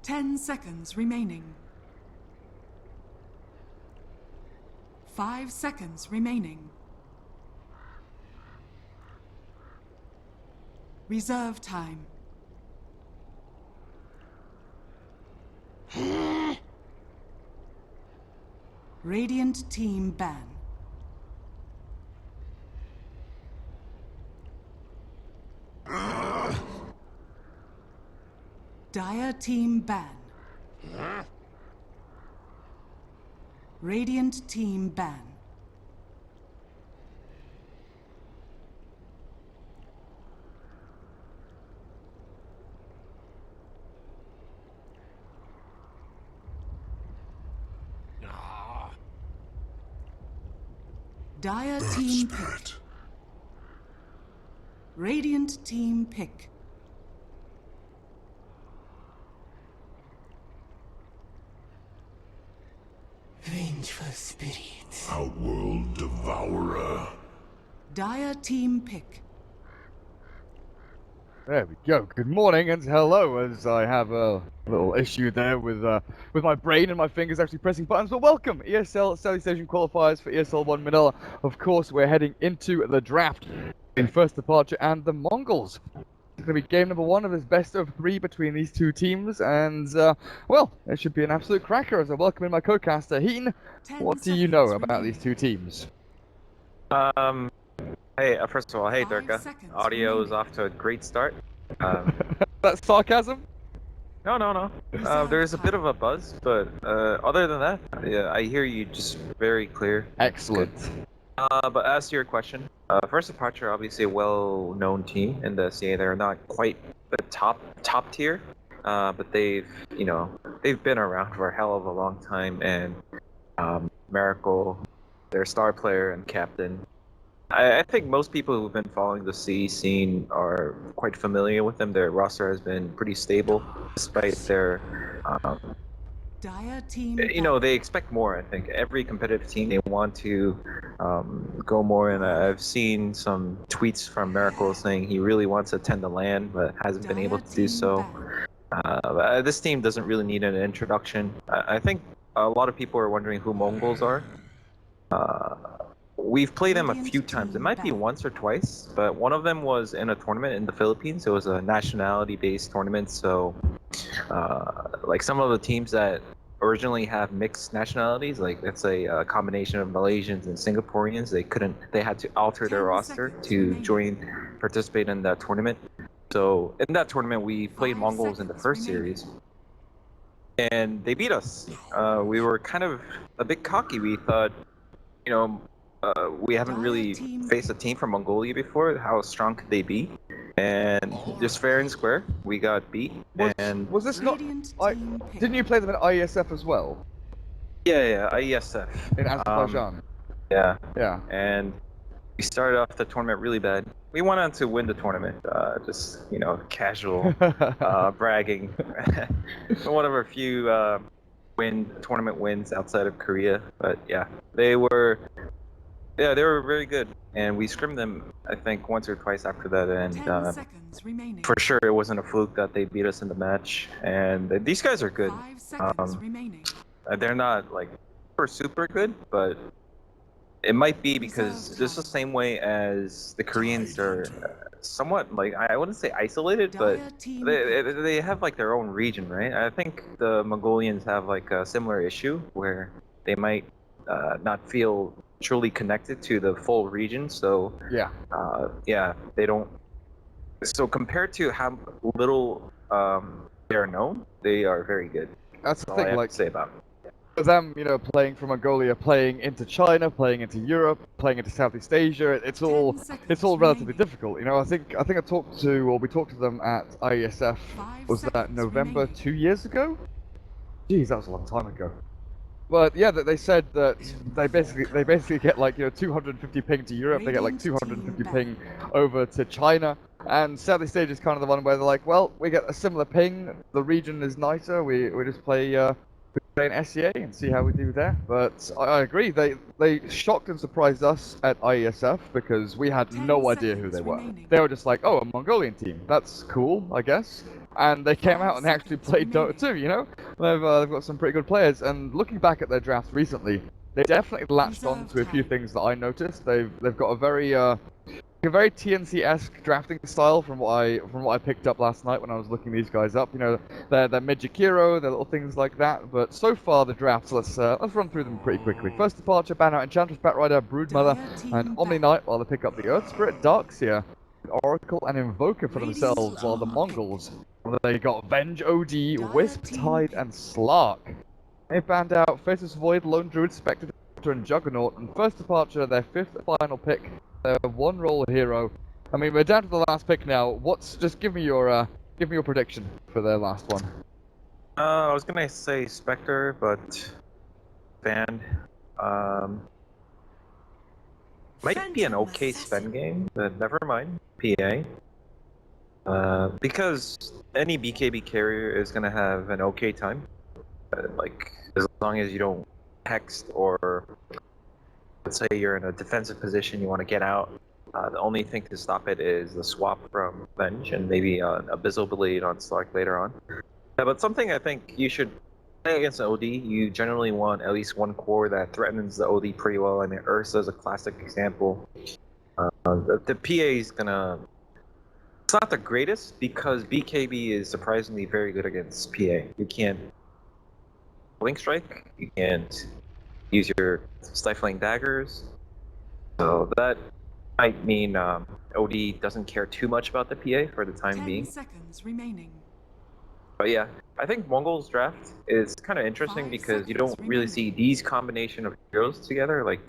10 seconds remaining. 5 seconds remaining. Reserve time. Radiant team ban. Dire team ban. Radiant team ban. Dire team pick. Radiant team pick. Vengeful spirit. Outworld Devourer. Dire team pick. There we go. Good morning and hello, as I have a little issue there with my brain and my fingers actually pressing buttons. But welcome, ESL Southeast Station qualifiers for ESL One Manila. Of course, we're heading into the draft in first departure and the Mongolz. It's going to be game number 1 of this best of 3 between these two teams, and well, it should be an absolute cracker. As I welcome in my co-caster, Heen. What do you know about these two teams? Hey, first of all, hey Durga. Audio is off to a great start. That's sarcasm? No. There's a bit of a buzz, but other than that, yeah, I hear you just very clear. Excellent. But as to your question, First Departure, obviously a well-known team in the CA. They're not quite the top tier, but they've been around for a hell of a long time. And Miracle, their star player and captain. I think most people who've been following the CE scene are quite familiar with them. Their roster has been pretty stable, despite their, Dire team. they expect more. I think every competitive team, they want to go more. And I've seen some tweets from Miracle saying he really wants to tend the LAN, but hasn't been able to do so. This team doesn't really need an introduction. I think a lot of people are wondering who Mongolz are. We've played them a few times. It might be once or twice, but one of them was in a tournament in the Philippines. It was a nationality-based tournament, so like some of the teams that originally have mixed nationalities, like let's say a combination of Malaysians and Singaporeans, they had to alter their roster to participate in that tournament. So in that tournament, we played Mongolz in the first series, and they beat us. We were kind of a bit cocky. We thought, we haven't really faced a team from Mongolia before. How strong could they be? And just fair and square, we got beat. Was this not? Didn't you play them at IESF as well? Yeah, IESF. In Azerbaijan. Yeah. Yeah. And we started off the tournament really bad. We went on to win the tournament. Just casual bragging. One of our few tournament wins outside of Korea. But yeah, they were very good, and we scrimmed them, I think, once or twice after that, and for sure it wasn't a fluke that they beat us in the match. And these guys are good. They're not like super good, but it might be because just the same way as the Koreans are somewhat, like, I wouldn't say isolated, but they have like their own region, right? I think the Mongolians have like a similar issue where they might not feel truly connected to the full region, so they don't. So compared to how little they're known, they are very good. That's the all thing. I have like to say about for them, playing from Mongolia, playing into China, playing into Europe, playing into Southeast Asia, it's all relatively difficult. I think we talked to them at IESF. Was that November 2 years ago? Jeez, that was a long time ago. But yeah, they said that they basically get like 250 ping to Europe, they get like 250 ping over to China, and Southeast Asia is kind of the one where they're like, well, we get a similar ping, the region is nicer, we just play in SEA and see how we do there. But I agree, they shocked and surprised us at IESF because we had no idea who they were. They were just like, oh, a Mongolian team, that's cool, I guess. and they came 5 out and they actually seconds played Dota remaining. 2, you know? They've got some pretty good players, and looking back at their drafts recently, they definitely latched on Reserve to a few time. things that I noticed. They've got a very TNC-esque drafting style from what I picked up last night when I was looking these guys up. You know, their mid-Jakiro, their little things like that. But so far the drafts, let's run through them pretty quickly. First departure, ban out Enchantress, Batrider, Broodmother, Dire and team Omni back. Knight, while they pick up the Earth Spirit, Darkseer, Oracle, and Invoker for Radiant themselves, while the team Mongols, they got Venge OD, Dire Wisp, team Tide, pick. and Slark. They banned out Faceless Void, Lone Druid, Spectre, and Juggernaut, and first departure, their 5th final pick, their one-roll hero. I mean, we're down to the last pick now. Just give me your prediction for their last one. I was gonna say Spectre, but banned. Might be an okay spend game, but never mind. PA. Because any BKB carrier is gonna have an okay time. Like, as long as you don't hext, or let's say you're in a defensive position, you want to get out. The only thing to stop it is the swap from Venge and maybe an Abyssal Blade on Slark later on. But something I think you should play against the OD, you generally want at least one core that threatens the OD pretty well. I mean, Ursa is a classic example. The PA is gonna... It's not the greatest because BKB is surprisingly very good against PA. You can't Blink Strike, you can't use your Stifling Daggers, so that might mean OD doesn't care too much about the PA for the time 10 being. seconds remaining. But yeah, I think Mongol's draft is kind of interesting 5 because you seconds don't really remaining. see these combination of heroes together. Like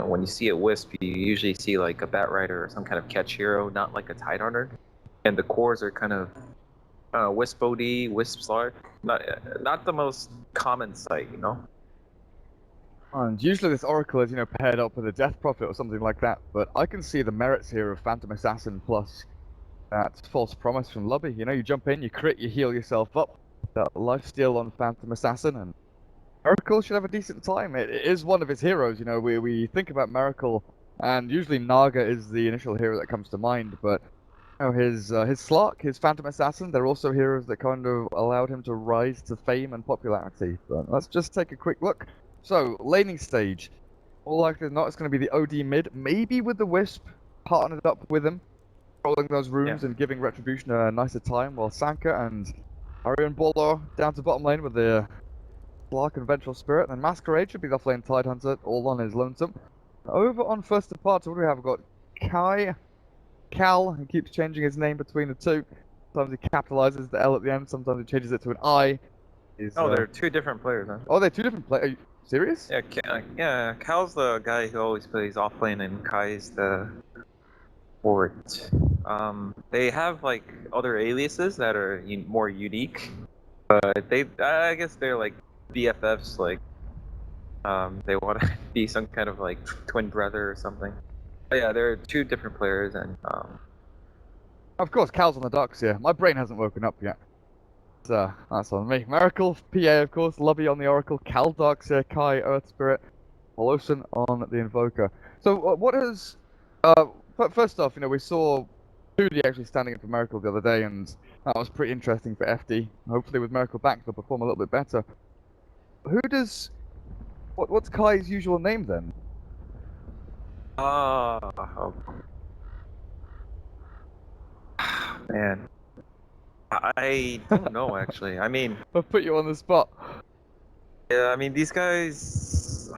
when you see a Wisp, you usually see like a Batrider or some kind of catch hero, not like a Tidehunter. And the cores are kind of Wisp OD, Wisp Slark, not the most common sight, you know. And usually this Oracle is, paired up with a Death Prophet or something like that, but I can see the merits here of Phantom Assassin plus that False Promise from Lobby. You jump in, you crit, you heal yourself up. That lifesteal on Phantom Assassin, and Miracle should have a decent time. It is one of his heroes, we think about Miracle, and usually Naga is the initial hero that comes to mind, but his Slark, his Phantom Assassin, they're also heroes that kind of allowed him to rise to fame and popularity. But let's just take a quick look. So, laning stage. All likely than not, it's going to be the OD mid, maybe with the Wisp partnered up with him, controlling those rooms and giving Retribution a nicer time, while Sanka and Arian Bolo down to bottom lane with the Slark and Vengeful Spirit, and Masquerade should be the off-lane Tidehunter, all on his lonesome. Over on first departure, what do we have? We've got Cal, he keeps changing his name between the two. Sometimes he capitalizes the L at the end, sometimes he changes it to an I. They're two different players, huh? Oh, they're two different players. Are you serious? Yeah, Cal's the guy who always plays off lane, and Kai's the forward. They have like other aliases that are more unique, but I guess they're like BFFs. Like, they want to be some kind of like twin brother or something. But yeah, they're two different players, and Of course, Cal's on the docks here. My brain hasn't woken up yet. So, that's on me. Miracle, PA, of course, Lobby on the Oracle, Cal Darks here, Kai, Earth Spirit, Molosan on the Invoker. So, what is... first off, we saw Moody actually standing in for Miracle the other day, and that was pretty interesting for FD. Hopefully with Miracle back, they'll perform a little bit better. What's Kai's usual name, then? man, I don't know actually. I mean, I've put you on the spot. yeah, I mean these guys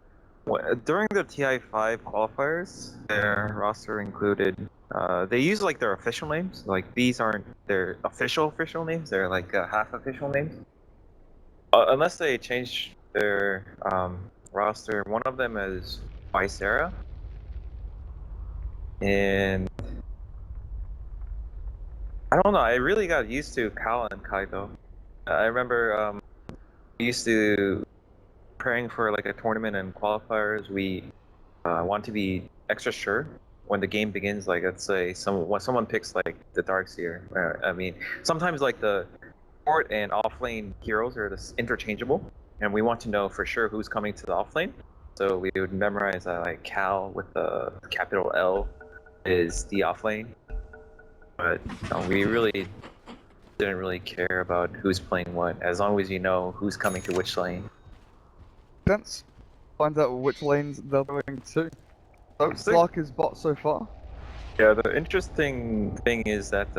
during the TI5 qualifiers, their roster included. They use like their official names. Like, these aren't their official names. They're like half official names. Unless they change their roster. One of them is Visera, and I don't know. I really got used to Cal and Kai though. I remember used to preparing for like a tournament and qualifiers. We want to be extra sure when the game begins. Like, let's say when someone picks like the Darkseer. I mean, sometimes like the support and offlane heroes are just interchangeable, and we want to know for sure who's coming to the offlane. So we would memorize like Cal with the capital L is the offlane. But we really didn't really care about who's playing what, as long as you know who's coming to which lane. Sense. Find out which lanes they're going to. So, Slark is bot so far. Yeah, the interesting thing is that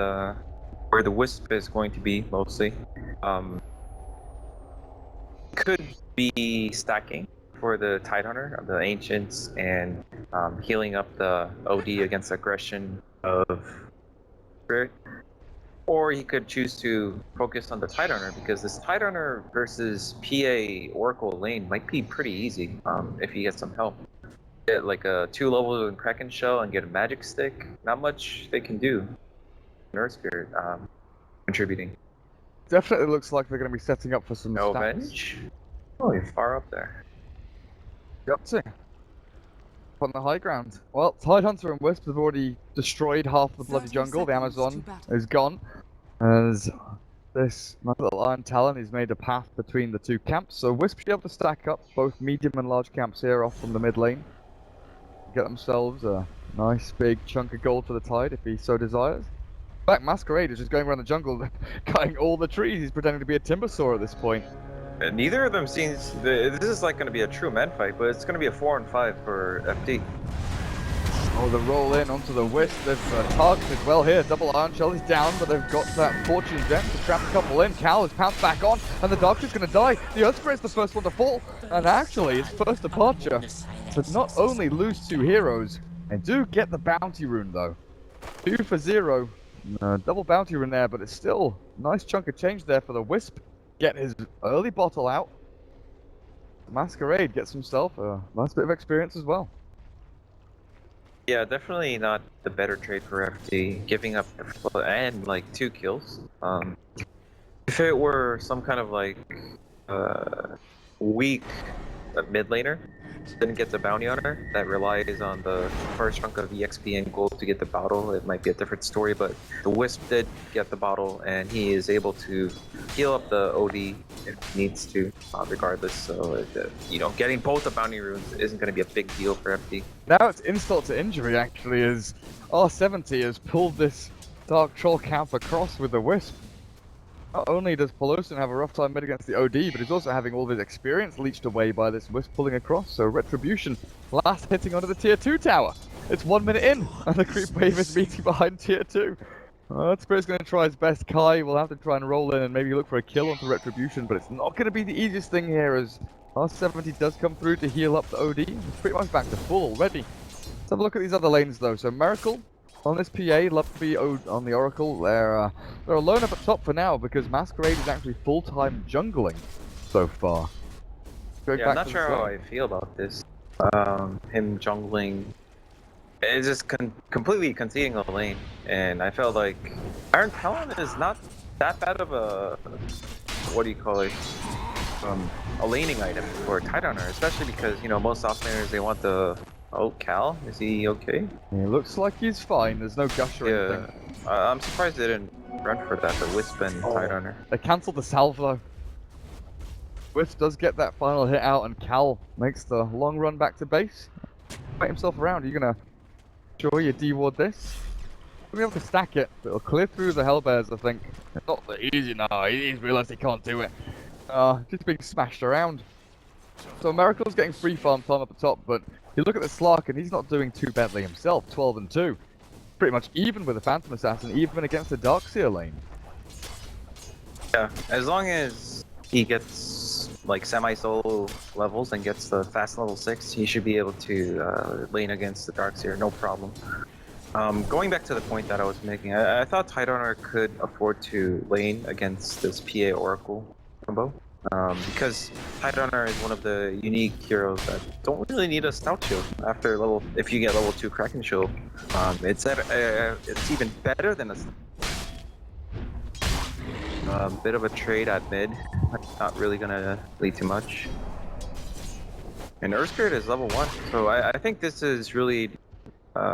where the Wisp is going to be mostly, could be stacking for the Tidehunter, the Ancients, and healing up the OD against aggression of Spirit. Or he could choose to focus on the Tidehunter, because this Tidehunter versus PA Oracle lane might be pretty easy if he gets some help. Get like a 2 levels in Kraken Shell and get a Magic Stick. Not much they can do. Earth Spirit contributing. Definitely looks like they're going to be setting up for some No stacks. Venge? Oh, you're far up there. Up to. On the high ground. Well, Tidehunter and Wisp have already destroyed half the bloody 30 jungle. The seconds Amazon to battle. is gone. As this little Iron Talon has made a path between the two camps. So Wisp should be able to stack up both medium and large camps here off from the mid lane. Get themselves a nice big chunk of gold for the Tide if he so desires. In fact, Masquerade is just going around the jungle cutting all the trees. He's pretending to be a timber saw at this point. Neither of them seems. This is like going to be a true men fight, but it's going to be a 4-on-5 for FD. Oh, the roll in onto the Wisp. They've targeted well here. Double Iron Shell is down, but they've got that Fortune Gem to trap a couple in. Cal is pounced back on, and the Dark's going to die. The Earth Spirit's the first one to fall, and actually, his first departure to not only lose 2 heroes, they do get the bounty rune though. 2 for 0. Double bounty rune there, but it's still a nice chunk of change there for the Wisp. Get his early bottle out. Masquerade gets himself a nice bit of experience as well. Yeah, definitely not the better trade for FD, giving up the and like 2 kills. If it were some kind of like weak mid laner, didn't get the bounty on her, that relies on the first chunk of EXP and gold to get the bottle, it might be a different story, but the Wisp did get the bottle and he is able to heal up the OD if he needs to, regardless, so you know, getting both the bounty runes isn't going to be a big deal for FD. Now it's insult to injury actually, as R70 has pulled this Dark Troll camp across with the Wisp. Not only does Pelosin have a rough time mid against the OD, but he's also having all of his experience leached away by this Wisp pulling across, so Retribution last hitting onto the tier 2 tower. It's 1 minute in, and the creep wave is meeting behind tier 2. Spirit's going to try his best. Kai will have to try and roll in and maybe look for a kill onto Retribution, but it's not going to be the easiest thing here as R70 does come through to heal up the OD. He's pretty much back to full already. Let's have a look at these other lanes though. So Miracle on this PA, Luffy on the Oracle, they're alone up at top for now because Masquerade is actually full-time jungling so far. Yeah, I'm not sure how I feel about this. Him jungling is just completely conceding a lane, and I felt like Iron Talon is not that bad of a, what do you call it, a laning item for Tidehunter, especially because, you know, most offlaners, they want the... Oh, Cal? Is he okay? He looks like he's fine. There's no gush or anything. I'm surprised they didn't run for that, the Wisp and Tidehunter. They cancelled the salve though. Wisp does get that final hit out, and Cal makes the long run back to base. Fight himself around. Are you gonna sure you D-ward this? We'll be able to stack it, but it'll clear through the Hellbears, I think. It's not that easy now. He's realised he can't do it. Just being smashed around. So Miracle's getting free farm time up the top, but you look at the Slark and he's not doing too badly himself, 12 and 2. Pretty much even with the Phantom Assassin, even against the Darkseer lane. Yeah, as long as he gets like semi-solo levels and gets the fast level 6, he should be able to lane against the Darkseer, no problem. Going back to the point that I was making, I thought Tidehunter could afford to lane against this PA Oracle combo. Because Tidehunter is one of the unique heroes that don't really need a stout shield after level. If you get level 2 Kraken shield, it's even better than a bit of a trade at mid. Not really gonna lead to much. And Earth Spirit is level 1, so I think this is really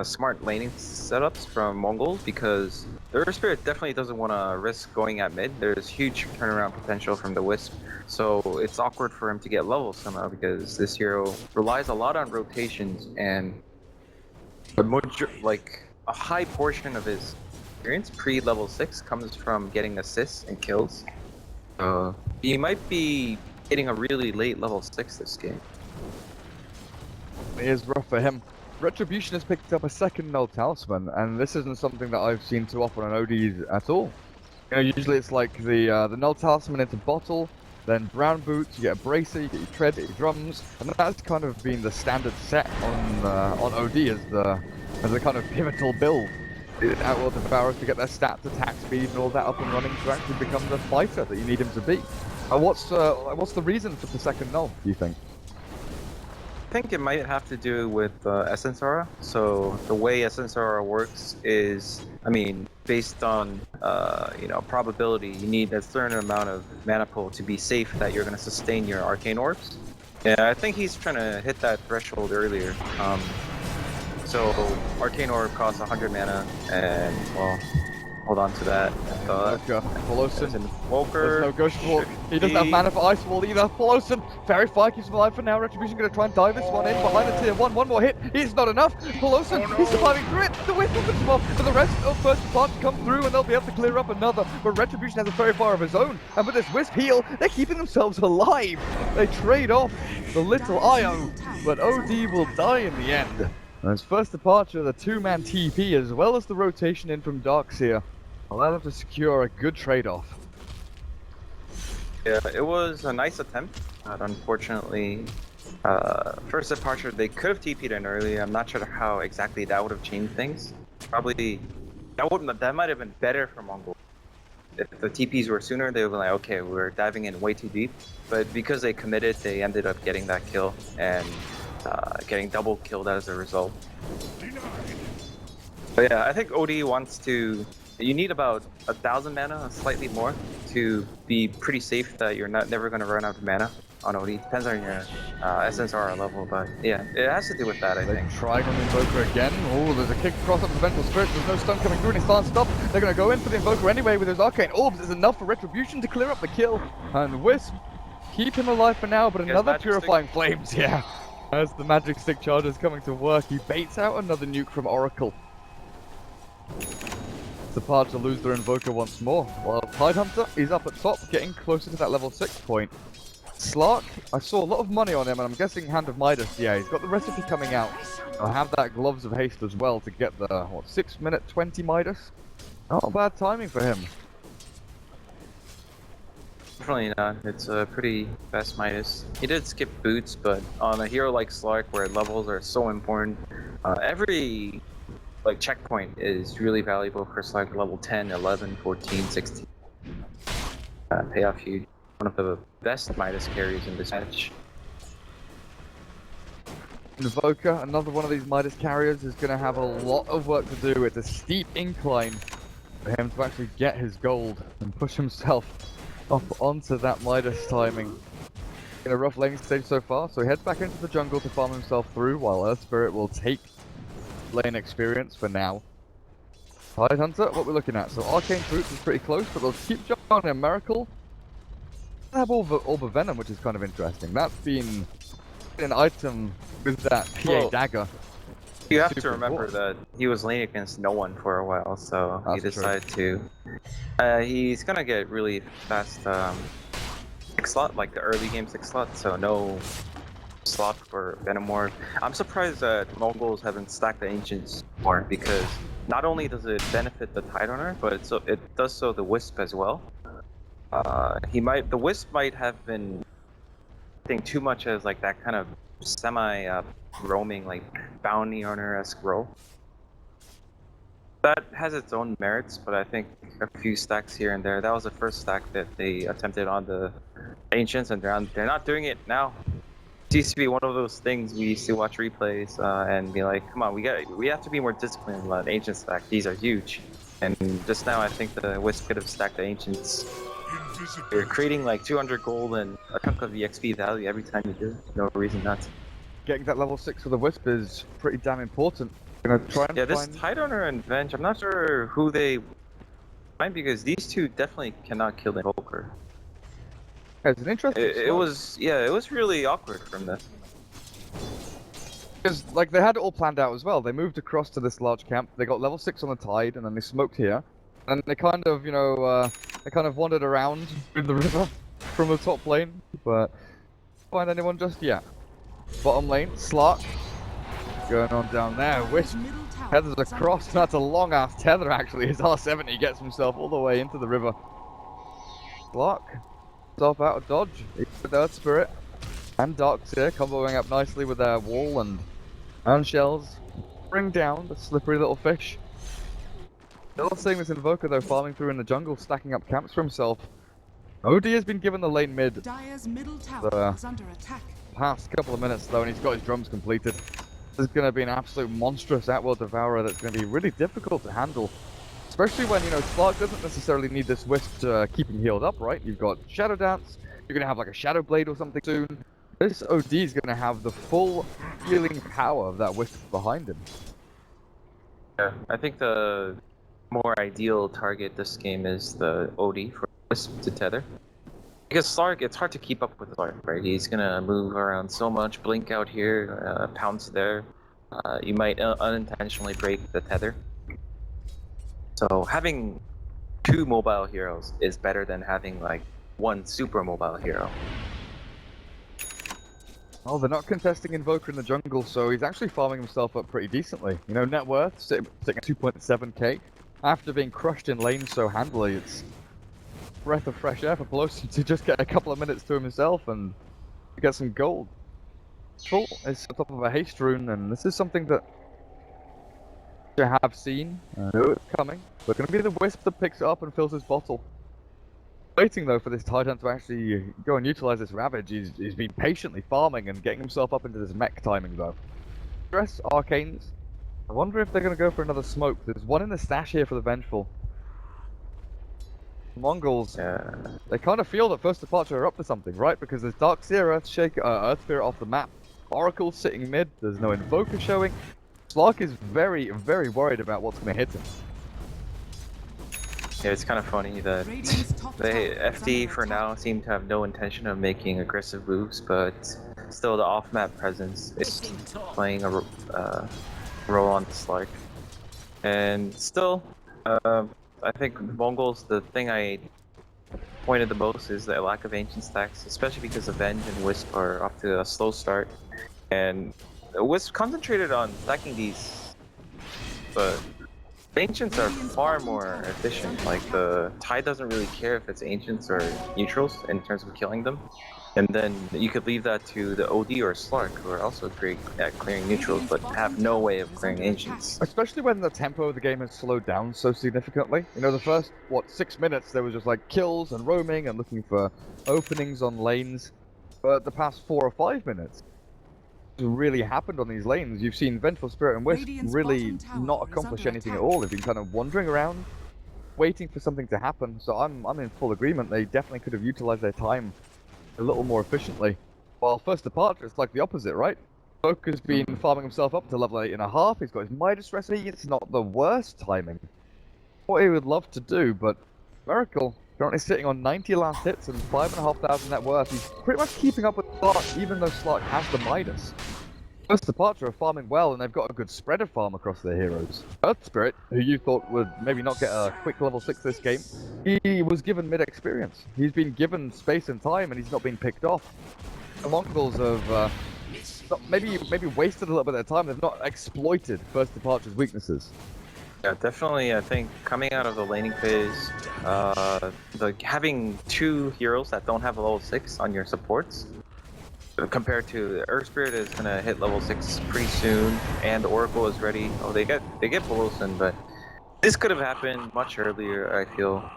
smart laning setups from Mongolz, because the Earth Spirit definitely doesn't want to risk going at mid. There's huge turnaround potential from the Wisp, so it's awkward for him to get levels somehow because this hero relies a lot on rotations, and like a high portion of his experience pre-level 6 comes from getting assists and kills. You might be hitting a really late level 6 this game. It is rough for him. Retribution has picked up a second null talisman, and this isn't something that I've seen too often on ODs at all. You know, usually it's like the null talisman into bottle, then brown boots, you get a bracer, you get your tread, you get your drums, and that's kind of been the standard set on OD as the kind of pivotal build. Outworld Devourers to get their stats, attack speed, and all that up and running to actually become the fighter that you need him to be. What's the reason for the second null, do you think? I think it might have to do with Essence Aura. So the way Essence Aura works is, I mean, based on probability, you need a certain amount of mana pool to be safe that you're going to sustain your arcane orbs. Yeah, I think he's trying to hit that threshold earlier. So arcane orb costs 100 mana, and well, hold on to that. Folloson. Walker. There's no Ghost Walk. He doesn't have mana for Ice Wall either. Folloson. Fairy Fire keeps him alive for now. Retribution going to try and dive this one in behind the tier 1. One more hit. It's not enough. Folloson, he's surviving through it. The Wisp opens him off. For the rest of first part to come through, and they'll be able to clear up another. But Retribution has a Fairy Fire of his own. And with this Wisp heal, they're keeping themselves alive. They trade off the little IO, but OD will die in the end. And his first departure, the two-man TP, as well as the rotation in from Darkseer, allow them to secure a good trade-off. Yeah, it was a nice attempt, but unfortunately, first departure, they could have TP'd in early. I'm not sure how exactly that would have changed things. Probably, that might have been better for Mongolz. If the TPs were sooner, they would be like, okay, we're diving in way too deep. But because they committed, they ended up getting that kill, and getting double killed as a result. But yeah, I think OD wants to... You need about 1,000 mana, slightly more, to be pretty safe that you're never going to run out of mana on OD. Depends on your Essence Aura level, but yeah, it has to do with that, I think. Trying on the Invoker again. Oh, there's a kick across up the Vengeful Spirit. There's no stun coming through and he can't stop. They're going to go in for the Invoker anyway with his Arcane Orbs. It's enough for Retribution to clear up the kill. And Wisp, keep him alive for now, but another Purifying Flames, yeah. As the Magic Stick charge is coming to work, he baits out another nuke from Oracle. The part to lose their Invoker once more, while Tidehunter is up at top, getting closer to that level 6 point. Slark, I saw a lot of money on him, and I'm guessing Hand of Midas, yeah, he's got the recipe coming out. I'll have that Gloves of Haste as well to get the, 6-minute 20 Midas? Not bad timing for him. Definitely not. It's a pretty fast Midas. He did skip boots, but on a hero like Slark, where levels are so important, every checkpoint is really valuable for Slark level 10, 11, 14, 16. Payoff huge. One of the best Midas carries in this match. Invoker, another one of these Midas carriers, is going to have a lot of work to do. It's a steep incline for him to actually get his gold and push himself up onto that Midas timing. In a rough laning stage so far, so he heads back into the jungle to farm himself through, while Earth Spirit will take lane experience for now. Tidehunter, what we're looking at, so Arcane Fruits is pretty close, but they'll keep jumping on a Miracle. They have Orb of Venom, which is kind of interesting. That's been an item with that PA dagger. You have to remember that he was laning against no one for a while, so he decided to. He's gonna get really fast 6 slot, like the early game 6 slot, so no slot for Venom Orb. I'm surprised that Mongolz haven't stacked the Ancients more, because not only does it benefit the Tidehunter, but it does so the Wisp as well. The Wisp might have been think too much as like that kind of semi roaming, like bounty hunter-esque role. That has its own merits, but I think a few stacks here and there. That was the first stack that they attempted on the Ancients, and they're not doing it now. It used to be one of those things we used to watch replays and be like, come on, we have to be more disciplined about Ancient stack. These are huge. And just now, I think the Wisp could have stacked the Ancients. You're creating like 200 gold and a chunk of the XP value every time you do it. No reason not to. Getting that level 6 for the Wisp is pretty damn important. Gonna try and this Tidehunter and Venge, I'm not sure who they find, because these two definitely cannot kill the Invoker. Yeah, it's an interesting it was really awkward from them. Because, like, they had it all planned out as well. They moved across to this large camp, they got level 6 on the tide, and then they smoked here. And they kind of, they kind of wandered around in the river from the top lane, but find anyone just yet. Bottom lane, Slark. Going on down there, Wisp tethers across. That's a long ass tether actually. His R70 gets himself all the way into the river. Slark, himself out of dodge. With Earth Spirit and Darks here, comboing up nicely with their wall and iron shells. Bring down the slippery little fish. Still seeing this Invoker though, farming through in the jungle, stacking up camps for himself. OD has been given the lane mid Dire's middle tower is under attack. past couple of minutes though, and he's got his drums completed. This is going to be an absolute monstrous Outworld Devourer that's going to be really difficult to handle. Especially when, Slark doesn't necessarily need this Wisp to keep him healed up, right? You've got Shadow Dance, you're going to have like a Shadow Blade or something soon. This OD is going to have the full healing power of that Wisp behind him. Yeah, I think the more ideal target this game is the OD for Wisp to tether. Because Slark, it's hard to keep up with Slark, right? He's gonna move around so much, blink out here, pounce there. You might unintentionally break the tether. So having 2 mobile heroes is better than having like 1 super mobile hero. Oh, they're not contesting Invoker in the jungle, so he's actually farming himself up pretty decently. Net worth sitting at 2.7k. After being crushed in lane so handily, it's breath of fresh air for bo3 to just get a couple of minutes to himself and get some gold. Full is on top of a haste rune, and this is something that you have seen. I know it's coming. But going to be the Wisp that picks it up and fills his bottle. Waiting though for this Titan to actually go and utilize this Ravage. He's been patiently farming and getting himself up into this mech timing though. Stress Arcanes. I wonder if they're going to go for another smoke. There's one in the stash here for the Vengeful. Mongolz, they kind of feel that First Departure are up to something, right? Because there's Darkseer, Earth Spirit off the map. Oracle sitting mid, there's no Invoker showing. Slark is very, very worried about what's going to hit him. Yeah, it's kind of funny that the FD for now seem to have no intention of making aggressive moves, but still the off-map presence is playing a role on the Slark. And still, I think Mongolz, the thing I pointed the most is the lack of ancient stacks, especially because Avenge and Wisp are off to a slow start. And Wisp concentrated on stacking these, but ancients are far more efficient. Like, the Tide doesn't really care if it's ancients or neutrals in terms of killing them. And then you could leave that to the OD or Slark, who are also great at clearing neutrals, but have no way of clearing ancients. Especially when the tempo of the game has slowed down so significantly. The first, 6 minutes, there was just like kills and roaming and looking for openings on lanes. But the past 4 or 5 minutes, really happened on these lanes. You've seen Vengeful Spirit and Wisp really not accomplish anything at all. They've been kind of wandering around, waiting for something to happen. So I'm in full agreement. They definitely could have utilized their time a little more efficiently. While First Departure, it's like the opposite, right? Folk has been farming himself up to level 8.5. He's got his Midas recipe. It's not the worst timing. What he would love to do, but Miracle currently sitting on 90 last hits and 5,500 net worth. He's pretty much keeping up with Slark, even though Slark has the Midas. First Departure are farming well, and they've got a good spread of farm across their heroes. Earth Spirit, who you thought would maybe not get a quick level 6 this game, he was given mid-experience. He's been given space and time, and he's not been picked off. The Mongols have maybe wasted a little bit of their time. They've not exploited First Departure's weaknesses. Yeah, definitely. I think coming out of the laning phase, having 2 heroes that don't have a level 6 on your supports, compared to Earth Spirit is gonna hit level 6 pretty soon, and the Oracle is ready. Oh, they get Bolosyn, but this could have happened much earlier. I feel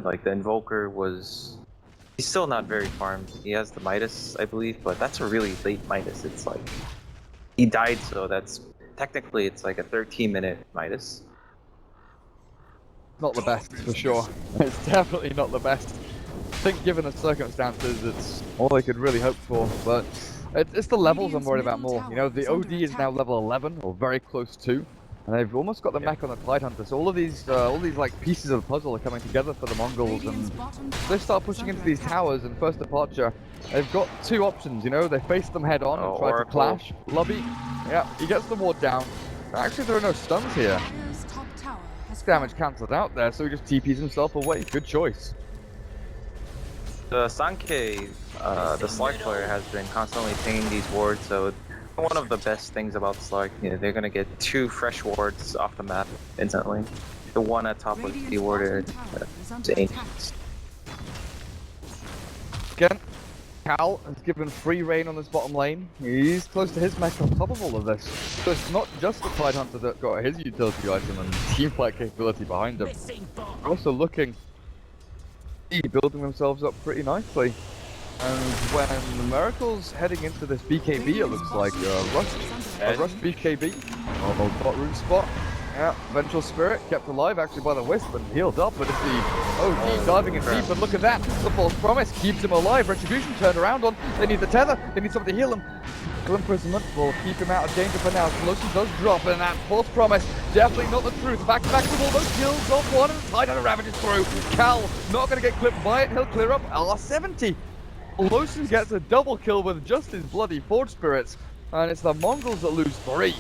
like the Invoker he's still not very farmed. He has the Midas, I believe, but that's a really late Midas. It's like he died, so that's technically it's like a 13-minute Midas. Not the best, for sure. It's definitely not the best. I think given the circumstances, it's all they could really hope for, but it's the levels I'm worried about more. The OD is now level 11, or very close to. And they've almost got the mech on the Tidehunter, so all these like pieces of the puzzle are coming together for the Mongols, and they start pushing into these towers. And first departure, they've got two options. You know, they face them head on and try to clash. Lubby, yeah, he gets the ward down. Actually, there are no stuns here. Damage cancelled out there, so he just TPs himself away. Good choice. The Sankey, the Slark player, has been constantly pinging these wards, so one of the best things about Slark, you know, they're gonna get 2 fresh wards off the map instantly. The one at top was dewarded to Ancients. Again, Cal has given free reign on this bottom lane. He's close to his mech on top of all of this. So it's not just the Tidehunter that got his utility item and team fight capability behind him. They're also looking, building themselves up pretty nicely. And when the Miracle's heading into this BKB, it looks like a rush BKB. Oh, bot root spot. Yeah, Vengeful Spirit kept alive actually by the Wisp and healed up, but it's the OG diving in deep, and look at that. The False Promise keeps him alive. Retribution turned around on. They need the tether. They need something to heal him. Imprisonment will keep him out of danger for now. Explosive does drop, and that False Promise, definitely not the truth. Back to back with all those kills off one, and Tidehunter ravages through. Cal not going to get clipped by it. He'll clear up LR70. Lawson gets a double kill with just his bloody Forge Spirits, and it's the Mongols that lose 3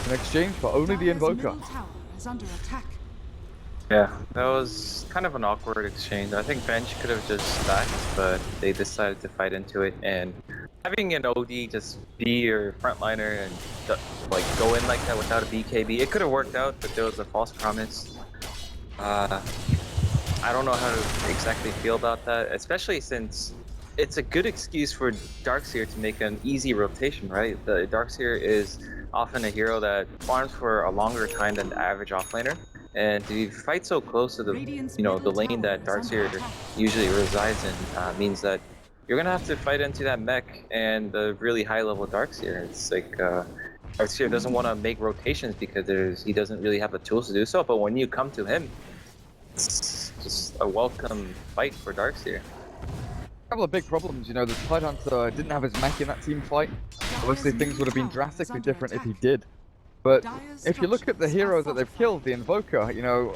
in exchange for only the Invoker. Yeah, that was kind of an awkward exchange. I think Bench could have just stacked, but they decided to fight into it, and having an OD just be your frontliner and like go in like that without a BKB, it could have worked out, but there was a False Promise. I don't know how to exactly feel about that, especially since it's a good excuse for Darkseer to make an easy rotation, right? The Darkseer is often a hero that farms for a longer time than the average offlaner, and to fight so close to the the lane that Darkseer usually resides in means that you're gonna have to fight into that mech and the really high level Darkseer. It's like Darkseer doesn't want to make rotations because he doesn't really have the tools to do so, but when you come to him, it's just a welcome fight for Darkseer. A couple of big problems, you know, the Tidehunter didn't have his mech in that team fight. Obviously things would have been drastically different if he did. But if you look at the hero that they've killed, the Invoker, you know,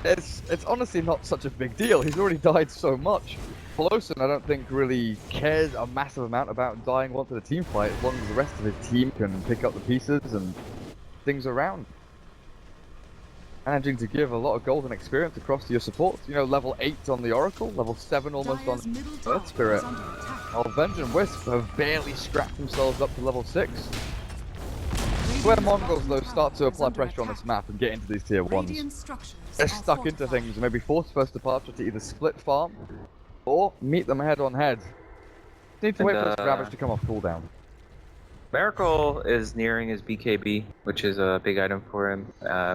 it's honestly not such a big deal. He's already died so much. Lawson, I don't think, really cares a massive amount about dying once in a team fight, as long as the rest of his team can pick up the pieces and things around. Managing to give a lot of golden experience across to your support. You know, level 8 on the Oracle, level 7 almost on Earth Spirit. While Venge and Wisp have barely scrapped themselves up to level 6. Where Mongols, though, start to apply pressure on this map and get into these tier 1s. They're stuck into things and maybe force first departure to either split farm or meet them head on head. Need to wait for this Ravage to come off cooldown. Miracle is nearing his BKB, which is a big item for him.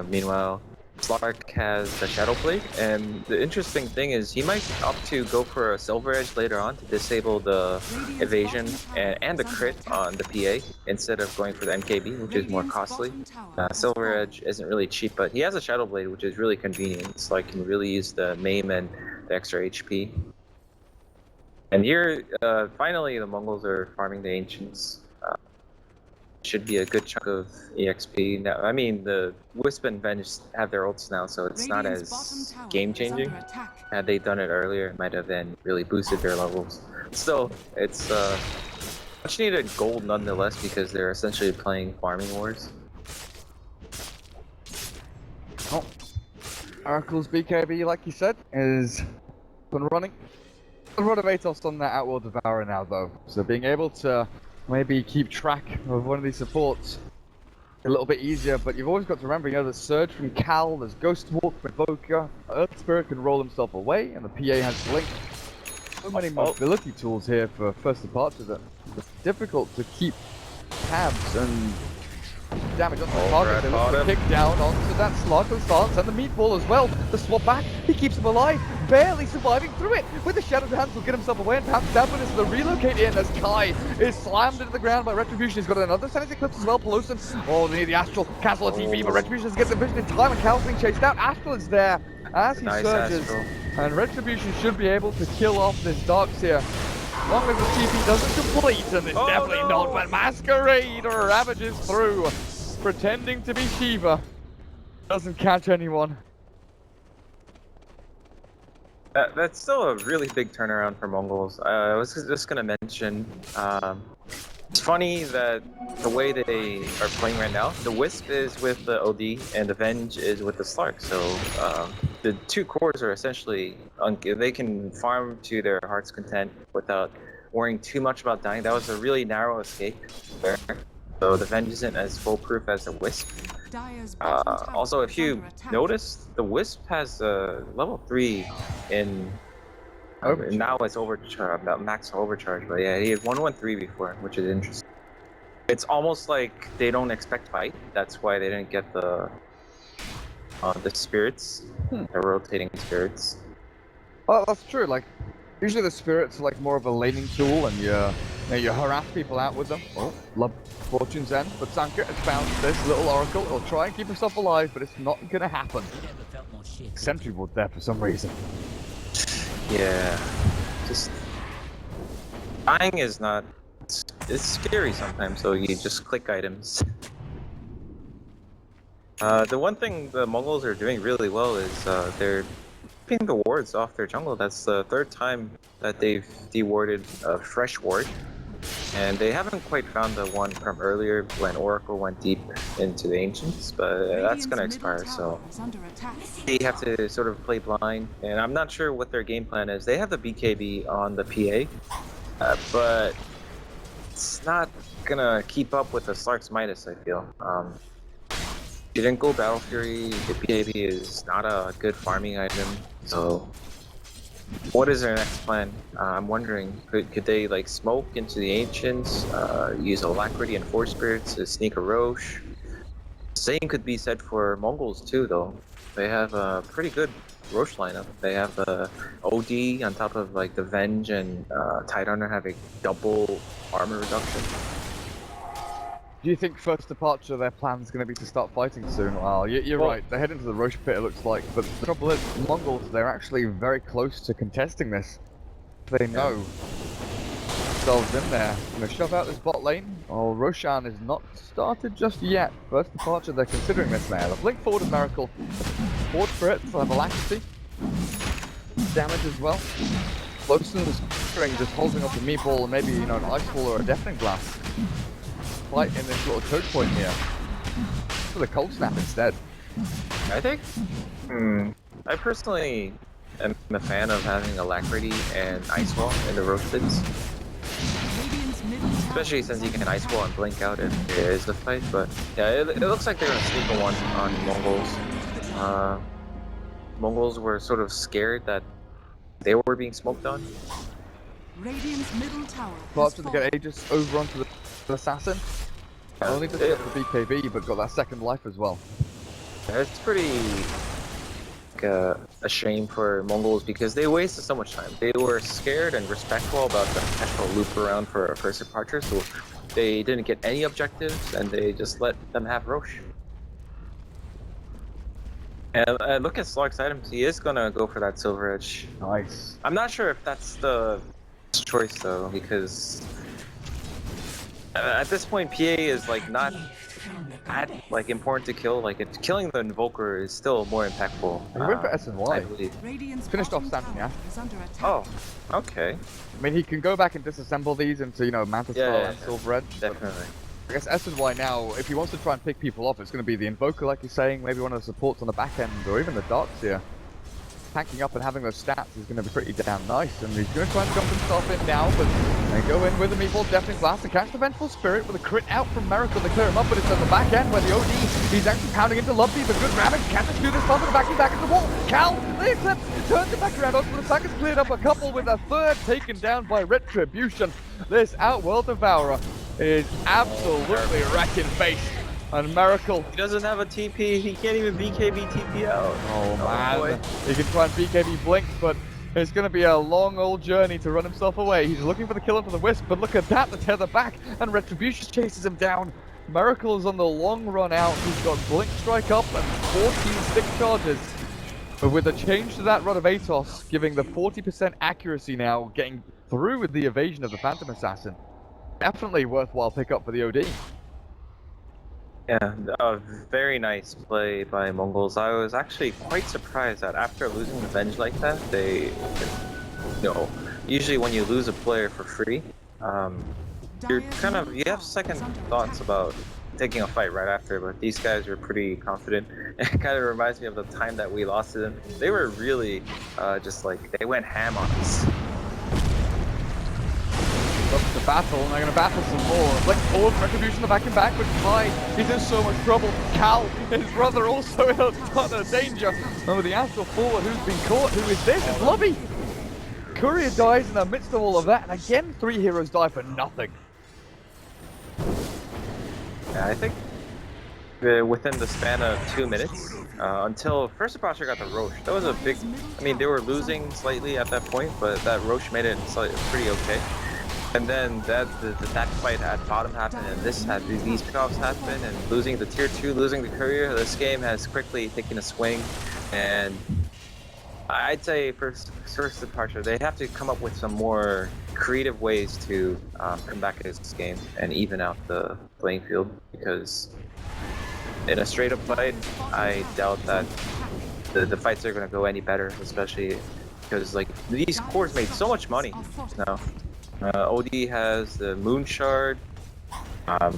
Meanwhile, Slark has the Shadow Blade, and the interesting thing is he might opt to go for a Silver Edge later on to disable the evasion and the crit on the PA instead of going for the MKB, which is more costly. Silver Edge isn't really cheap, but he has a Shadow Blade, which is really convenient. Slark can really use the maim and the extra HP. And here, finally, the Mongols are farming the Ancients. Should be a good chunk of EXP. Now, I mean, the Wisp and Venge have their ults now, so it's not as game-changing. Had they done it earlier, it might have then really boosted their levels. Still, it's much needed gold nonetheless because they're essentially playing farming wars. Oh, Oracle's BKB, like you said, is up and running. A lot of Atos on that Outworld Devourer now, though, so being able to maybe keep track of one of these supports a little bit easier, but you've always got to remember, you know, there's Surge from Cal, there's Ghost Walk from Invoker, Earth Spirit can roll himself away, and the PA has Blink. So many mobility tools here for first departure that it's difficult to keep tabs and damage on the target. They look to kick down onto that Slarkle stance and the meatball as well. The swap back, he keeps him alive, barely surviving through it. With the Shadow Hands, will get himself away, and perhaps Dabwin is the relocate in as Kai is slammed into the ground by Retribution. He's got another Sanity Eclipse as well. Pelosin, oh, they need the Astral, cancel a TV, but Retribution gets the vision in time, and Cal's being chased out. Astral is there as he surges, and Retribution should be able to kill off this Darkseer. As long as the TP doesn't complete, and it's definitely not, but Masquerade ravages through, pretending to be Shiva. Doesn't catch anyone. That's still a really big turnaround for Mongolz. I was just gonna mention, it's funny that the way they are playing right now, the Wisp is with the OD and the Venge is with the Slark. So the two cores are essentially, they can farm to their heart's content without worrying too much about dying. That was a really narrow escape there. So the Venge isn't as foolproof as the Wisp. Also, if you notice, the Wisp has level 3 in. Now it's overcharged, max overcharge, but yeah, he had 113 before, which is interesting. It's almost like they don't expect fight. That's why they didn't get the spirits, the rotating spirits. Well, that's true. Like, usually the spirits are like more of a laning tool, and you harass people out with them. Oh, love Fortune's End, but Sanka has found this little oracle. He'll try and keep himself alive, but it's not gonna happen. Sentry ward there for some reason. Yeah, just dying is not. It's scary sometimes, so you just click items. The one thing the Mongols are doing really well is they're keeping the wards off their jungle. That's the third time that they've dewarded a fresh ward. And they haven't quite found the one from earlier when Oracle went deep into the Ancients, but that's going to expire, so they have to sort of play blind. And I'm not sure what their game plan is. They have the BKB on the PA, but it's not going to keep up with the Slark's Midas, I feel. You didn't go Battle Fury, the PAB is not a good farming item, so what is their next plan? I'm wondering, could they like smoke into the Ancients, use Alacrity and Force Spirits to sneak a Roche? Same could be said for Mongolz too, though. They have a pretty good Roche lineup. They have the OD on top of like the Venge and Tidehunter having double armor reduction. Do you think first departure their plan is going to be to start fighting soon? Well, you're right. They're heading to the Roche pit, it looks like. But the trouble is, Mongols, they're actually very close to contesting this. They know themselves in there. Going to shove out this bot lane. Oh, Roshan is not started just yet. First departure, they're considering this now. The blink forward of Miracle. Forward Spirit, they'll have Alacrity. Damage as well. Loson's just holding up the meatball and maybe, an ice wall or a deafening blast. Fight in this little choke point here. For the cold snap instead. I think. I personally am a fan of having Alacrity and Ice Wall in the Roche pits. Especially since you can Ice Wall and blink out if there is a fight, but yeah, it looks like they're gonna sneak a one on Mongols. Mongols were sort of scared that they were being smoked on. Radiant's middle tower Parts to get Aegis over onto the Assassin. Only just got the BKB, but got that second life as well. It's pretty a shame for Mongols because they wasted so much time. They were scared and respectful about the potential loop around for a first departure, so they didn't get any objectives and they just let them have Roche. And look at Slark's items. He is gonna go for that Silver Edge. Nice. I'm not sure if that's the choice though, because at this point, PA is like not that like important to kill. Like killing the Invoker is still more impactful. He went for S and Y. I believe. Finished off Stanton, yeah. Oh, okay. I mean, he can go back and disassemble these into, Mantis and Silver Edge. Definitely. I guess S and Y now, if he wants to try and pick people off, it's going to be the Invoker, like you're saying, maybe one of the supports on the back end, or even the Darts here. Tanking up and having those stats is going to be pretty damn nice, and he's going to try and jump himself in now, but they go in with a meatball, deafening blast, and catch the Vengeful Spirit with a crit out from Miracle to clear him up, but it's at the back end where the OD, he's actually pounding into Lovely, but good damage, catches through this spot, and back into the wall. Cal, the Eclipse, turns it back around, onto the attack is cleared up, a couple with a third taken down by Retribution. This Outworld Devourer is absolutely wrecking face. And Miracle. He doesn't have a TP, he can't even BKB TP out. Oh man, boy. He can try and BKB Blink, but it's going to be a long old journey to run himself away. He's looking for the kill for the Wisp, but look at that, the tether back, and Retribution chases him down. Miracle is on the long run out, he's got Blink Strike up and 14 stick charges. But with a change to that Rod of Atos, giving the 40% accuracy now, getting through with the evasion of the Phantom Assassin. Definitely worthwhile pickup for the OD. Yeah, a very nice play by Mongolz. I was actually quite surprised that after losing the Venge like that, they, usually when you lose a player for free, you have second thoughts about taking a fight right after, but these guys were pretty confident. It kind of reminds me of the time that we lost to them. They were really just like, they went ham on us. Up to battle, and they're going to battle some more. Like, all retribution, the back and back, but Kai, he's in so much trouble. Cal, his brother, also in a ton of danger. And with the astral forward, who's been caught? Who is this? It's Lobby! Courier dies in the midst of all of that, and again, 3 heroes die for nothing. Yeah, I think within the span of 2 minutes, until first Imposter got the Roche. That was a big, I mean, they were losing slightly at that point, but that Roche made it pretty okay. And then that fight at bottom happened, and these pickoffs happened, and losing the tier 2, losing the courier, this game has quickly taken a swing. And I'd say first departure, they have to come up with some more creative ways to come back against this game and even out the playing field, because in a straight up fight, I doubt that the fights are going to go any better, especially because like these cores made so much money now. OD has the Moon Shard. I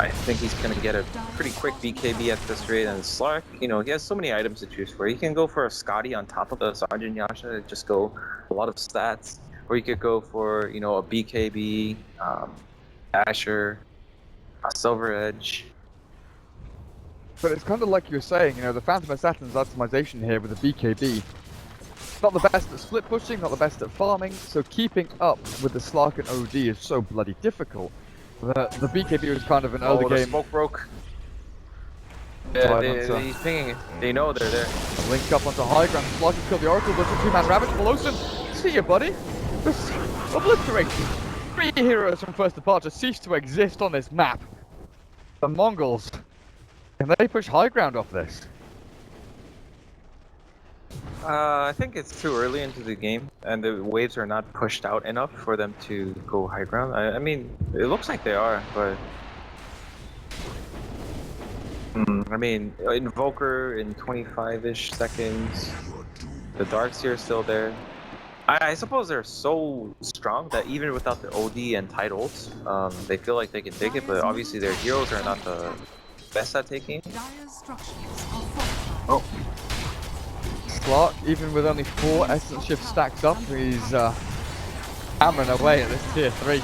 think he's gonna get a pretty quick BKB at this rate, and Slark, he has so many items to choose for. He can go for a Scotty on top of the Sergeant Yasha and just go a lot of stats, or you could go for a BKB, Asher, a Silver Edge. But it's kind of like you're saying, the Phantom Assassin's optimization here with the BKB. Not the best at split pushing, not the best at farming, so keeping up with the Slark and OD is so bloody difficult. The BKB was kind of an early the game. Smoke broke. Yeah, he's pinging it. They know they're there. Link up onto high ground. Slark can kill the Oracle, but it's a 2-man Ravage. Melosin, see you, buddy. Just obliterated. 3 heroes from first departure cease to exist on this map. The Mongols. Can they push high ground off this? I think it's too early into the game, and the waves are not pushed out enough for them to go high ground. I mean, it looks like they are, but I mean, Invoker in 25-ish seconds. The Darkseer is still there. I suppose they're so strong that even without the OD and tight ults, they feel like they can take it, but obviously their heroes are not the best at taking it. Oh. Slark, even with only 4 Essence Shifts stacked up, he's hammering away at this tier 3.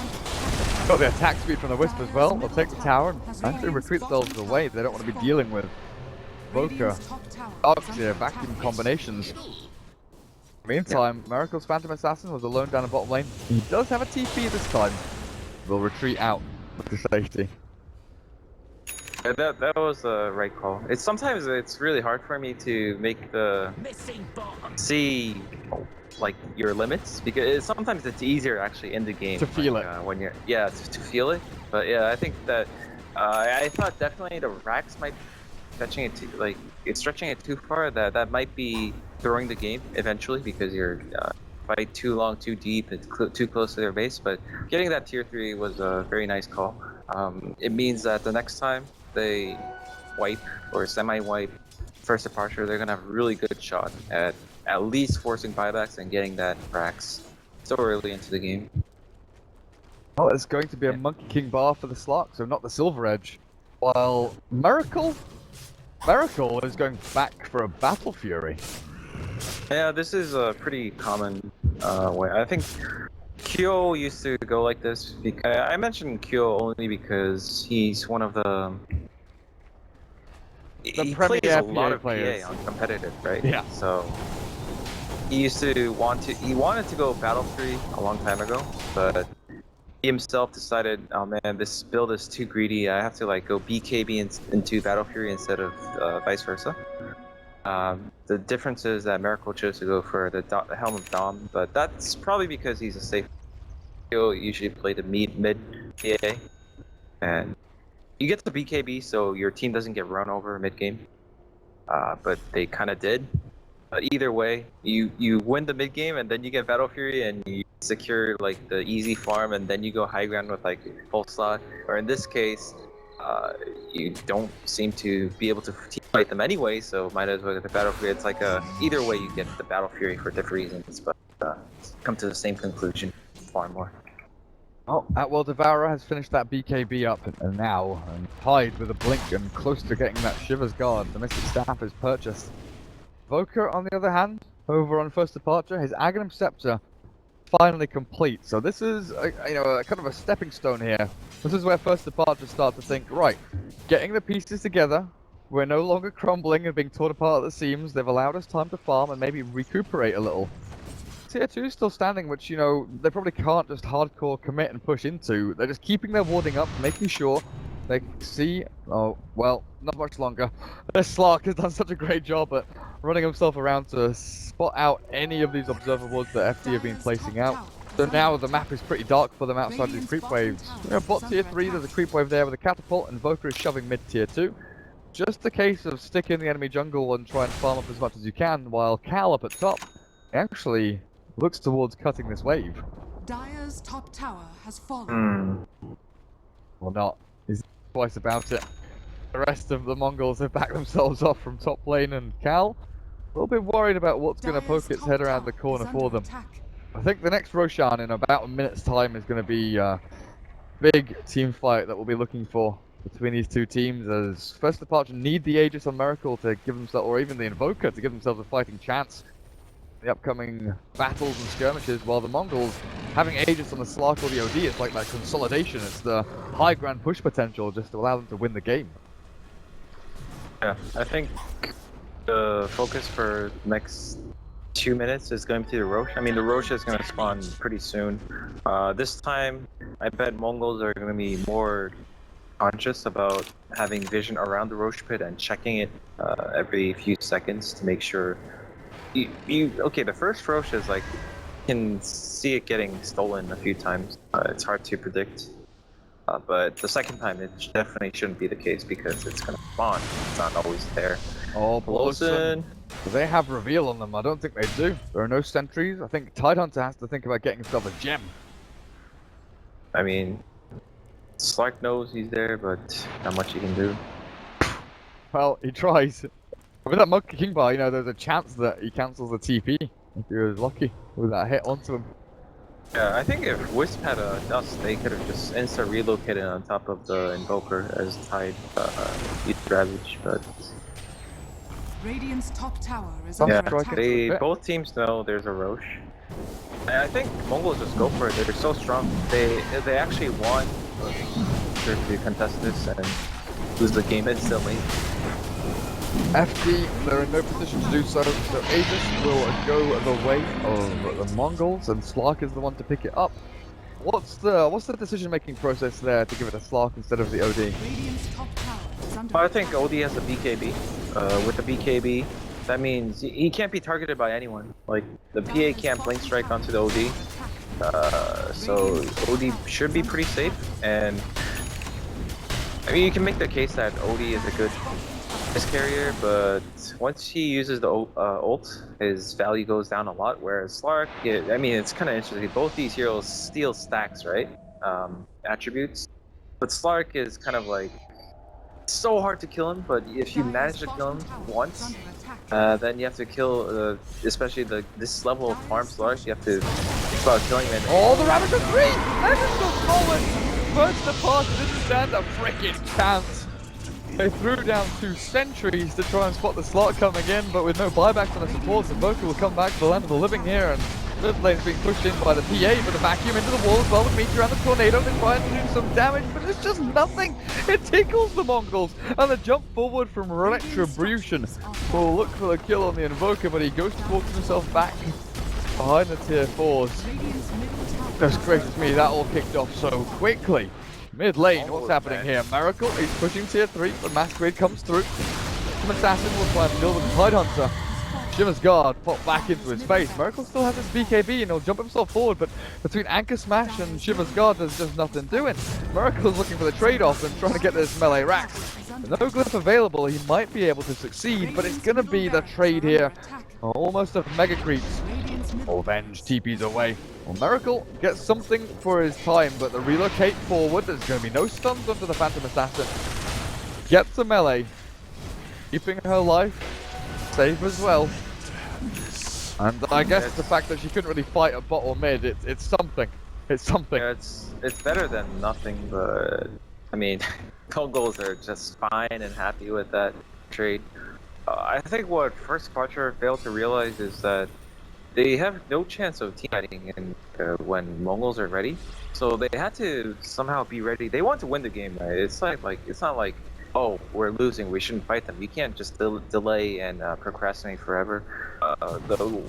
Got the attack speed from the Wisp as well. They'll take the tower and actually retreat themselves away. They don't want to be dealing with Boca, Darkseer, vacuum combinations. Meantime, Miracle's Phantom Assassin was alone down the bottom lane. He does have a TP this time. Will retreat out to safety. Yeah, that was the right call. Sometimes it's really hard for me to make the see like your limits, because sometimes it's easier actually in the game to feel it when you're to feel it. But yeah, I think that I thought definitely the racks might stretching it too far. That might be throwing the game eventually, because you're fight too long, too deep, it's too close to their base. But getting that tier 3 was a very nice call. It means that the next time they wipe or semi-wipe first departure, they're gonna have a really good shot at least forcing buybacks and getting that Brax so early into the game. Well, it's going to be a Monkey King bar for the Slark, so not the Silver Edge. While Miracle is going back for a Battle Fury. Yeah, this is a pretty common way. I think Kyo used to go like this. I mentioned Kyo only because he's one of the he plays a lot of players. PA on competitive, right? Yeah. So he wanted to go Battle Fury a long time ago, but he himself decided, oh man, this build is too greedy. I have to go BKB into Battle Fury instead of vice versa. The difference is that Miracle chose to go for the Helm of Dom, but that's probably because he's a safe. He'll usually play the mid PA, and you get the BKB so your team doesn't get run over mid game. But they kind of did. But either way, you win the mid game, and then you get Battle Fury, and you secure the easy farm, and then you go high ground with full slot. Or in this case, You don't seem to be able to fight them anyway, so might as well get the Battle Fury. It's like either way you get the Battle Fury for different reasons, but come to the same conclusion far more. Oh, Atwell Devourer has finished that BKB up and now tied with a blink and close to getting that Shiver's Guard. The Mystic Staff is purchased. Voker, on the other hand, over on First Departure, his Aghanim Scepter finally complete. So this is a kind of a stepping stone here. This is where First Departure start to think, right, getting the pieces together, we're no longer crumbling and being torn apart at the seams. They've allowed us time to farm and maybe recuperate a little. Tier 2 is still standing, which, they probably can't just hardcore commit and push into. They're just keeping their warding up, making sure they see... Oh, well, not much longer. This Slark has done such a great job at running himself around to spot out any of these observer wards that FD have been placing out. So now the map is pretty dark for them outside these creep waves. Bot tier 3, there's a creep wave there with a catapult, and Voker is shoving mid tier 2. Just a case of stick in the enemy jungle and try and farm up as much as you can, while Cal up at top actually looks towards cutting this wave. Dire's top tower has fallen. Or not. He's twice about it. The rest of the Mongols have backed themselves off from top lane, and Cal a little bit worried about what's going to poke its head around the corner for them. I think the next Roshan in about a minute's time is going to be a big team fight that we'll be looking for between these two teams, as First Departure need the Aegis on Miracle to give themselves, or even the Invoker to give themselves a fighting chance in the upcoming battles and skirmishes, while the Mongols having Aegis on the Slark or the OD, it's like that consolidation, it's the high ground push potential just to allow them to win the game. Yeah, I think the focus for the next 2 minutes is going to be the Rosh. I mean, the Rosh is going to spawn pretty soon. This time, I bet Mongols are going to be more conscious about having vision around the Rosh pit and checking it every few seconds to make sure. Okay, the first Rosh is like, you can see it getting stolen a few times. It's hard to predict. But the second time, it definitely shouldn't be the case because it's going to spawn. It's not always there. Oh, Lawson. They have reveal on them. I don't think they do. There are no sentries. I think Tidehunter has to think about getting himself a gem. I mean, Slark knows he's there, but not much he can do. Well, he tries. With that Monkey King bar, there's a chance that he cancels the TP if he was lucky with that hit onto him. Yeah, I think if Wisp had a dust, they could have just insta relocated on top of the Invoker as Tide used Ravage, but Radiant's top tower is yeah, under attack. both teams know there's a Rosh. And I think Mongols just go for it. They're so strong. They actually want to contest this and lose the game instantly. FD, they're in no position to do so, so Aegis will go the way of the Mongols, and Slark is the one to pick it up. What's the decision-making process there to give it a Slark instead of the OD? Radiant's top tower is under I think OD has a BKB. With the BKB, that means he can't be targeted by anyone. Like, the PA can't blink strike onto the OD. So OD should be pretty safe, and I mean, you can make the case that OD is a good carrier, but once he uses the ult, his value goes down a lot, whereas Slark, I mean, it's kind of interesting. Both these heroes steal stacks, right? Attributes. But Slark is kind of like, so hard to kill him, but if you manage to kill him once, then you have to kill, especially this level of farm Slark, you have to think about killing him. Oh, the Ravager 3! Legend's still fallen! First Departure didn't stand a freaking chance. They threw down 2 sentries to try and spot the slot coming in, but with no buybacks on the supports, Invoker will come back to the land of the living here, and mid lane's being pushed in by the PA, but a vacuum into the wall as well with Meteor and the Tornado. They try and do some damage, but it's just nothing. It tickles the Mongols, and the jump forward from Retribution will look for the kill on the Invoker, but he goes to walk himself back behind the tier 4s. Goodness gracious me, that all kicked off so quickly. Mid lane, what's happening here? Miracle, he's pushing tier 3, but Masquerade comes through. Some assassin will try and deal with the Tidehunter. Shiver's Guard popped back into his face. Miracle still has his BKB and he'll jump himself forward, but between Anchor Smash and Shiver's Guard, there's just nothing doing. Miracle's looking for the trade-off and trying to get this melee racks. With no glyph available, he might be able to succeed, but it's going to be the trade here. Almost a mega creeps. Avenge TP's away. Well, Miracle gets something for his time, but the relocate forward, there's going to be no stuns onto the Phantom Assassin. Gets the melee, keeping her life safe as well. And I guess the fact that she couldn't really fight at bot or mid, it's something. It's something. Yeah, it's better than nothing, but I mean, Mongolz are just fine and happy with that trade. I think what First Qualifier failed to realize is that they have no chance of team fighting when Mongolz are ready. So they had to somehow be ready. They want to win the game, right? It's not like, oh, we're losing, we shouldn't fight them. You can't just delay and procrastinate forever. The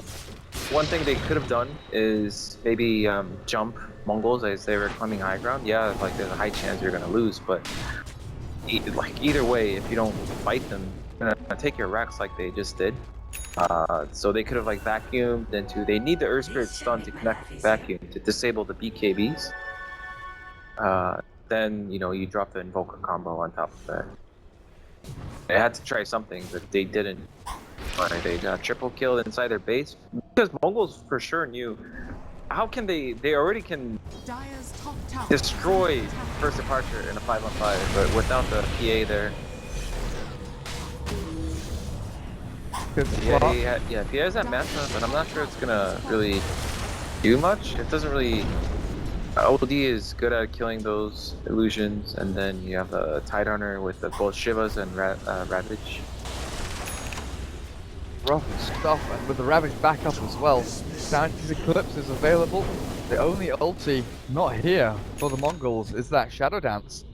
one thing they could have done is maybe jump Mongolz as they were climbing high ground. Yeah, like there's a high chance you're gonna lose, but either way, if you don't fight them, you're gonna take your racks like they just did. So they could have like vacuumed into. They need the Earth Spirit stun to connect vacuum to disable the BKBs. Then you drop the Invoker combo on top of that. They had to try something, but they didn't. They got triple killed inside their base because Mongolz for sure knew. How can they already can Dire's top tower destroy First Departure in a 5-on-5, but without the PA there. Yeah, PA has that massive, but I'm not sure it's gonna really do much. It doesn't really. OD is good at killing those illusions, and then you have the Tidehunter with both Shivas and Ravage. Rough stuff, and with the Ravage backup as well. Sandy's Eclipse is available. The only ulti not here for the Mongolz is that Shadow Dance.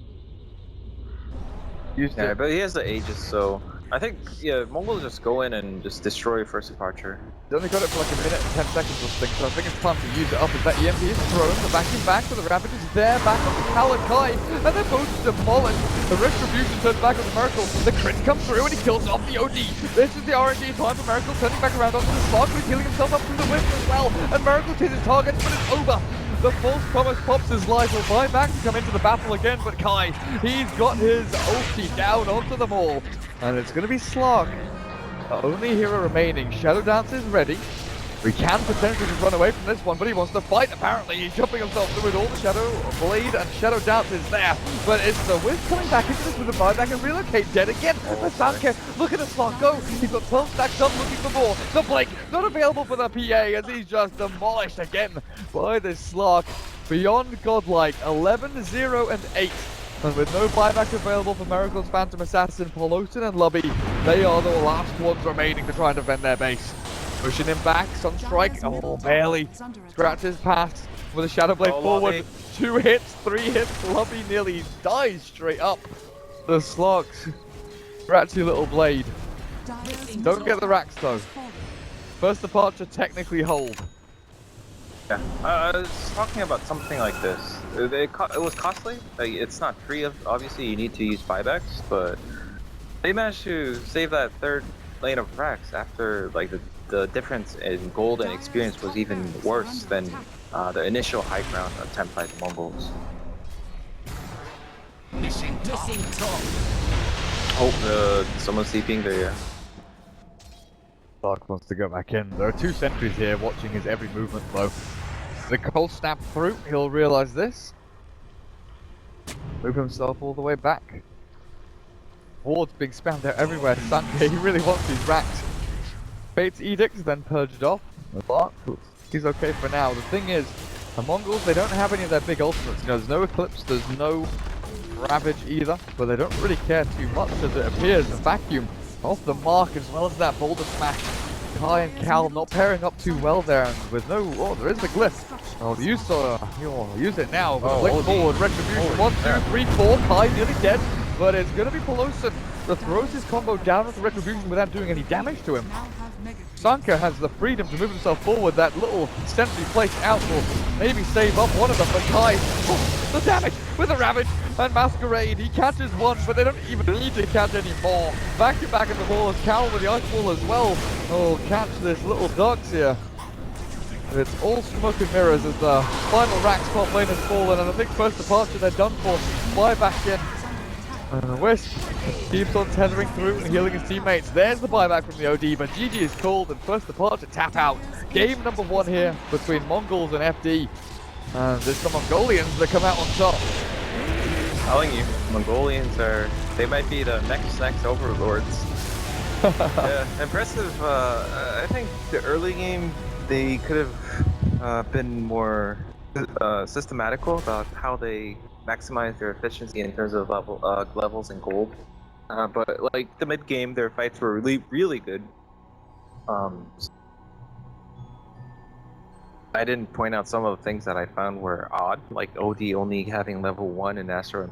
Yeah, but he has the Aegis, so I think Mongolz just go in and just destroy First Departure. They only got it for like a minute and 10 seconds or something, so I think it's time to use it up as that EMP is thrown. The vacuum back with the Ravage is there, back on the Kalakai, and they're both demolished. The Retribution turns back on the Miracle. The crit comes through and he kills off the OD. This is the RNG time for Miracle, turning back around onto the slot, he's healing himself up through the whip as well, and Miracle chases his target, but it's over. The false promise pops his life, will buy back to come into the battle again, but Kai, he's got his ulti down onto them all. And it's going to be Slug. The only hero remaining. Shadow Dance is ready. We can potentially just run away from this one, but he wants to fight apparently. He's jumping himself through with all the Shadow Blade, and Shadow Dance is there. But it's the Wisp coming back into this with a buyback and relocate dead again. Masanke, look at the Slug go. He's got 12 stacks up looking for more. The Blake not available for the PA as he's just demolished again by this Slug. Beyond godlike, 11, 0, and 8. And with no buyback available for Miracle's Phantom Assassin, Poloton and Lubby, they are the last ones remaining to try and defend their base. Pushing him back, Sunstrike, oh barely, scratches past with a Shadow Blade forward, Lubby. 2 hits, 3 hits, Lubby nearly dies straight up. The Slugs, scratchy little blade. Don't get the racks though. First Departure technically hold. Yeah, I was talking about something like this. It was costly. Like, it's not free. Obviously, you need to use buybacks, but they managed to save that third lane of racks after like the difference in gold and experience was even worse than the initial high ground attempt by the Mongolz. Missing top. Oh, someone's sleeping there. Dark wants to go back in. There are 2 sentries here watching his every movement though. The cold snap through, he'll realize this. Move himself all the way back. Wards being spammed out everywhere. Sanke, he really wants these racks. Fate's Edict is then purged off. But he's okay for now. The thing is, the Mongolz, they don't have any of their big ultimates. There's no Eclipse, there's no Ravage either. But they don't really care too much as it appears. The vacuum off the mark as well as that boulder smash. Kai and Cal not pairing up too well there, and with no, there is the glyph. Oh, use it now, but flick forward, Retribution, 1, 2, 3, 4, Kai nearly dead, but it's gonna be Poloton that throws his combo down with the Retribution without doing any damage to him. Sanka has the freedom to move himself forward. That little sentry placed out will maybe save up one of them, but Kai, the damage with the Ravage and Masquerade. He catches one, but they don't even need to catch any more. Back to back in the ball as Cal with the Ice Ball as well. Oh, catch this little ducks here. It's all smoke and mirrors as the final rack spot lane has fallen, and I think First Departure they're done for. Buy back in. Wisp keeps on tethering through and healing his teammates. There's the buyback from the OD, but GG is called and first departure tap out. Game number 1 here between Mongolz and FD. And there's the Mongolians that come out on top. Telling you, Mongolians they might be the next overlords. Yeah, impressive. I think the early game, they could have been more systematical about how they maximize their efficiency in terms of levels and gold. But like the mid game, their fights were really good. I didn't point out some of the things that I found were odd, like OD only having level 1 and Astro